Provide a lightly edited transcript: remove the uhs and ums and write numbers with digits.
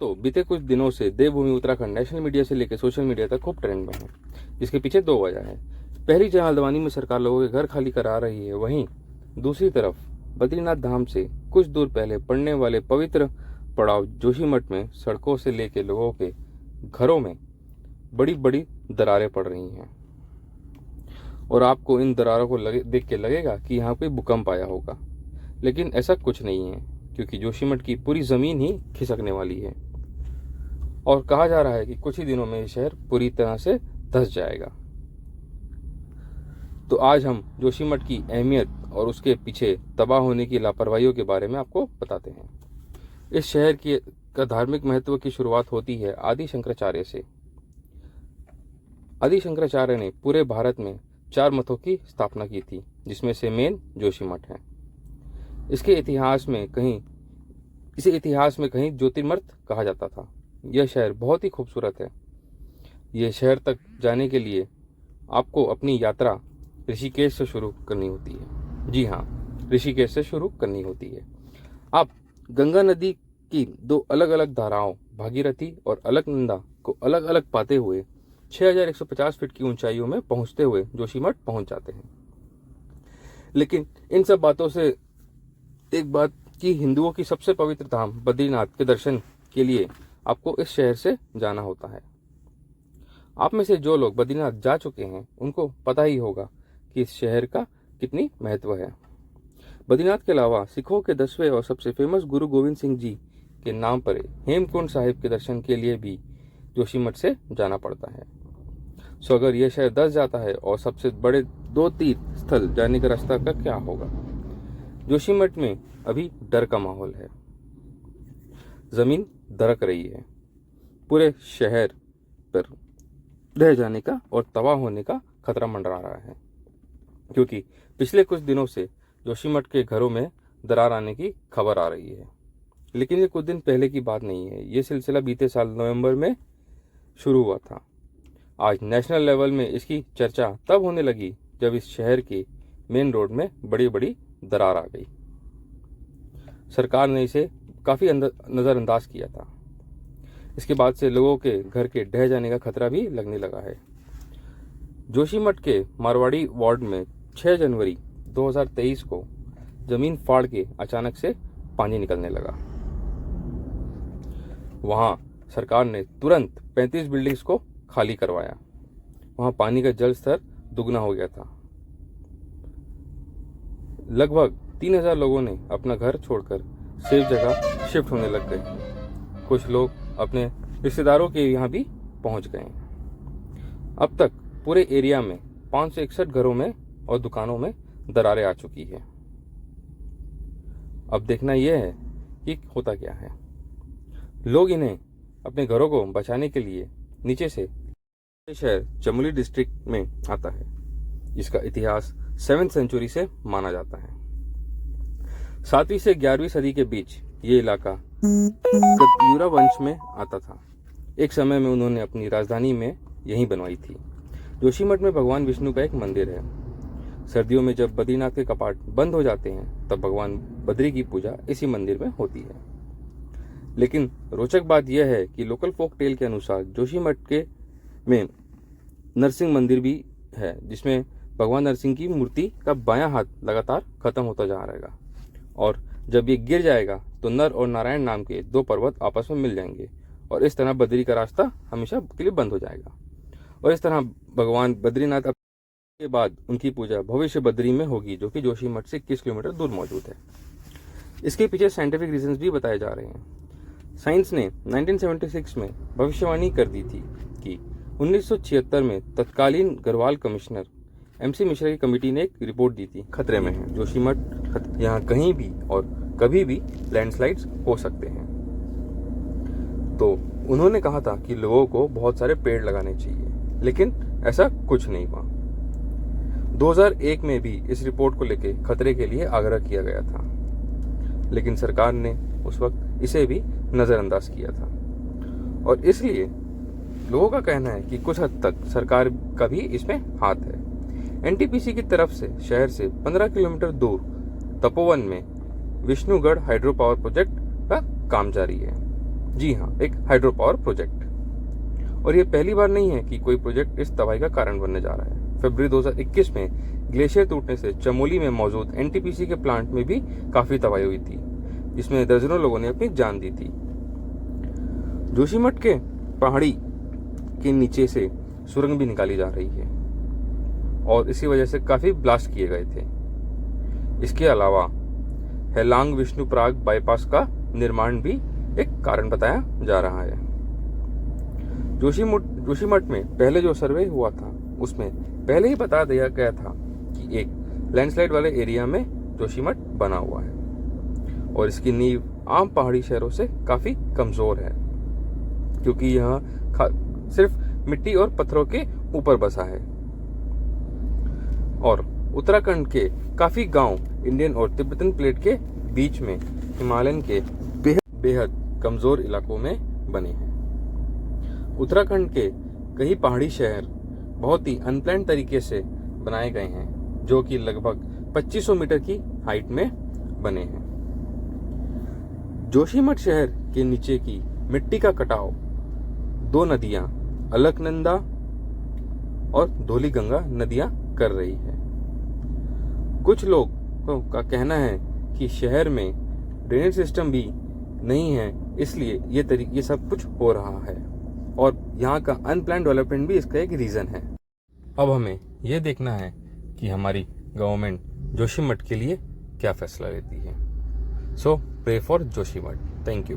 तो बीते कुछ दिनों से देवभूमि उत्तराखंड नेशनल मीडिया से लेकर सोशल मीडिया तक खूब ट्रेंड में है, जिसके पीछे दो वजह है। पहली, जहां हल्द्वानी में सरकार लोगों के घर खाली करा रही है, वहीं दूसरी तरफ बद्रीनाथ धाम से कुछ दूर पहले पड़ने वाले पवित्र पड़ाव जोशीमठ में सड़कों से लेकर लोगों के घरों में बड़ी बड़ी दरारें पड़ रही हैं। और आपको इन दरारों को देख के लगेगा कि यहाँ पे भूकंप आया होगा, लेकिन ऐसा कुछ नहीं है, क्योंकि जोशीमठ की पूरी जमीन ही खिसकने वाली है और कहा जा रहा है कि कुछ ही दिनों में ये शहर पूरी तरह से धंस जाएगा। तो आज हम जोशीमठ की अहमियत और उसके पीछे तबाह होने की लापरवाहियों के बारे में आपको बताते हैं। इस शहर का धार्मिक महत्व की शुरुआत होती है आदि शंकराचार्य से। आदि शंकराचार्य ने पूरे भारत में 4 मठों की स्थापना की थी, जिसमें से मेन जोशीमठ है। इसे इतिहास में कहीं ज्योतिर्मठ कहा जाता था। यह शहर बहुत ही खूबसूरत है। यह शहर तक जाने के लिए आपको अपनी यात्रा ऋषिकेश से शुरू करनी होती है। जी हाँ, ऋषिकेश से शुरू करनी होती है। आप गंगा नदी की 2 अलग अलग धाराओं भागीरथी और अलकनंदा को अलग अलग पाते हुए 6150 फीट की ऊंचाइयों में पहुंचते हुए जोशीमठ पहुंच जाते हैं। लेकिन इन सब बातों से एक बात कि हिंदुओं की सबसे पवित्र धाम बद्रीनाथ के दर्शन के लिए आपको इस शहर से जाना होता है। आप में से जो लोग बद्रीनाथ जा चुके हैं उनको पता ही होगा कि इस शहर का कितनी महत्व है। बद्रीनाथ के अलावा सिखों के 10वें और सबसे फेमस गुरु गोविंद सिंह जी के नाम पर हेमकुंड साहिब के दर्शन के लिए भी जोशीमठ से जाना पड़ता है। सो अगर यह शहर धंस जाता है और सबसे बड़े 2 तीर्थ स्थल जाने का रास्ता का क्या होगा? जोशीमठ में अभी डर का माहौल है। जमीन दरक रही है। पूरे शहर पर ढह जाने का और तबाह होने का खतरा मंडरा रहा है, क्योंकि पिछले कुछ दिनों से जोशीमठ के घरों में दरार आने की खबर आ रही है। लेकिन ये कुछ दिन पहले की बात नहीं है। ये सिलसिला बीते साल नवंबर में शुरू हुआ था। आज नेशनल लेवल में इसकी चर्चा तब होने लगी जब इस शहर के मेन रोड में बड़ी बड़ी दरार आ गई। सरकार ने इसे काफ़ी नज़रअंदाज किया था। इसके बाद से लोगों के घर के ढह जाने का खतरा भी लगने लगा है। जोशीमठ के मारवाड़ी वार्ड में 6 जनवरी 2023 को जमीन फाड़ के अचानक से पानी निकलने लगा। वहां सरकार ने तुरंत 35 बिल्डिंग्स को खाली करवाया। वहां पानी का जल स्तर दुगना हो गया था। लगभग 3000 लोगों ने अपना घर छोड़कर सेफ जगह शिफ्ट होने लग गए। कुछ लोग अपने रिश्तेदारों के यहाँ भी पहुंच गए। अब तक पूरे एरिया में 561 घरों में और दुकानों में दरारें आ चुकी है। अब देखना यह है कि होता क्या है। लोग इन्हें अपने घरों को बचाने के लिए नीचे से शहर चमोली डिस्ट्रिक्ट में आता है, जिसका इतिहास 7वीं सेंचुरी से माना जाता है। 7वीं से 11वीं सदी के बीच ये इलाका युरा वंश में आता था। एक समय में उन्होंने अपनी राजधानी में यहीं बनवाई थी। जोशीमठ में भगवान विष्णु का एक मंदिर है। सर्दियों में जब बद्रीनाथ के कपाट बंद हो जाते हैं तब भगवान बद्री की पूजा इसी मंदिर में होती है। लेकिन रोचक बात यह है कि लोकल फोक टेल के अनुसार जोशीमठ के में नरसिंह मंदिर भी है, जिसमें भगवान नरसिंह की मूर्ति का बायां हाथ लगातार खत्म होता जा रहेगा और जब ये गिर जाएगा तो नर और नारायण नाम के 2 पर्वत आपस में मिल जाएंगे और इस तरह बद्री का रास्ता हमेशा के लिए बंद हो जाएगा। और इस तरह भगवान बद्रीनाथ के बाद उनकी पूजा भविष्य बद्री में होगी, जो कि जोशीमठ से 21 किलोमीटर दूर मौजूद है। इसके पीछे साइंटिफिक रीजंस भी बताए जा रहे हैं। साइंस ने 1976 में भविष्यवाणी कर दी थी कि 1976 में तत्कालीन गढ़वाल कमिश्नर MC मिश्रा की कमेटी ने एक रिपोर्ट दी थी, खतरे में है जोशीमठ, यहाँ कहीं भी और कभी भी लैंडस्लाइड्स हो सकते हैं। तो उन्होंने कहा था कि लोगों को बहुत सारे पेड़ लगाने चाहिए, लेकिन ऐसा कुछ नहीं हुआ। 2001 में भी इस रिपोर्ट को लेकर खतरे के लिए आग्रह किया गया था, लेकिन सरकार ने उस वक्त इसे भी नज़रअंदाज किया था। और इसलिए लोगों का कहना है कि कुछ हद तक सरकार का भी इसमें हाथ है। NTPC की तरफ से शहर से 15 किलोमीटर दूर तपोवन में विष्णुगढ़ हाइड्रो पावर प्रोजेक्ट का काम जारी है। जी हाँ, एक हाइड्रो पावर प्रोजेक्ट। और ये पहली बार नहीं है कि कोई प्रोजेक्ट इस तबाही का कारण बनने जा रहा है। फरवरी 2021 में ग्लेशियर टूटने से चमोली में मौजूद एनटीपीसी के प्लांट में भी काफी तबाही हुई थी, जिसमें दर्जनों लोगों ने अपनी जान दी थी। जोशीमठ के पहाड़ी के नीचे से सुरंग भी निकाली जा रही है और इसी वजह से काफी ब्लास्ट किए गए थे। इसके अलावा हेलांग विष्णुपराग बाईपास का निर्माण भी एक कारण बताया जा रहा है। जोशीमठ में पहले जो सर्वे हुआ था उसमें पहले ही बता दिया गया था कि एक लैंडस्लाइड वाले एरिया में जोशीमठ बना हुआ है और इसकी नींव आम पहाड़ी शहरों से काफी कमजोर है, क्योंकि यह सिर्फ मिट्टी और पत्थरों के ऊपर बसा है और उत्तराखंड के काफी गांव इंडियन और तिब्बतन प्लेट के बीच में हिमालयन के बेहद कमजोर इलाकों में बने हैं। उत्तराखंड के कई पहाड़ी शहर बहुत ही अनप्लान्ड तरीके से बनाए गए हैं, जो कि लगभग 2500 मीटर की हाइट में बने हैं। जोशीमठ शहर के नीचे की मिट्टी का कटाव दो नदियां अलकनंदा और धौलीगंगा नदियां कर रही है। कुछ लोगों का कहना है कि शहर में ड्रेनेज सिस्टम भी नहीं है, इसलिए ये सब कुछ हो रहा है और यहाँ का अनप्लान्ड डेवलपमेंट भी इसका एक रीजन है। अब हमें यह देखना है कि हमारी गवर्नमेंट जोशीमठ के लिए क्या फैसला लेती है। So pray for Joshimath. Thank you.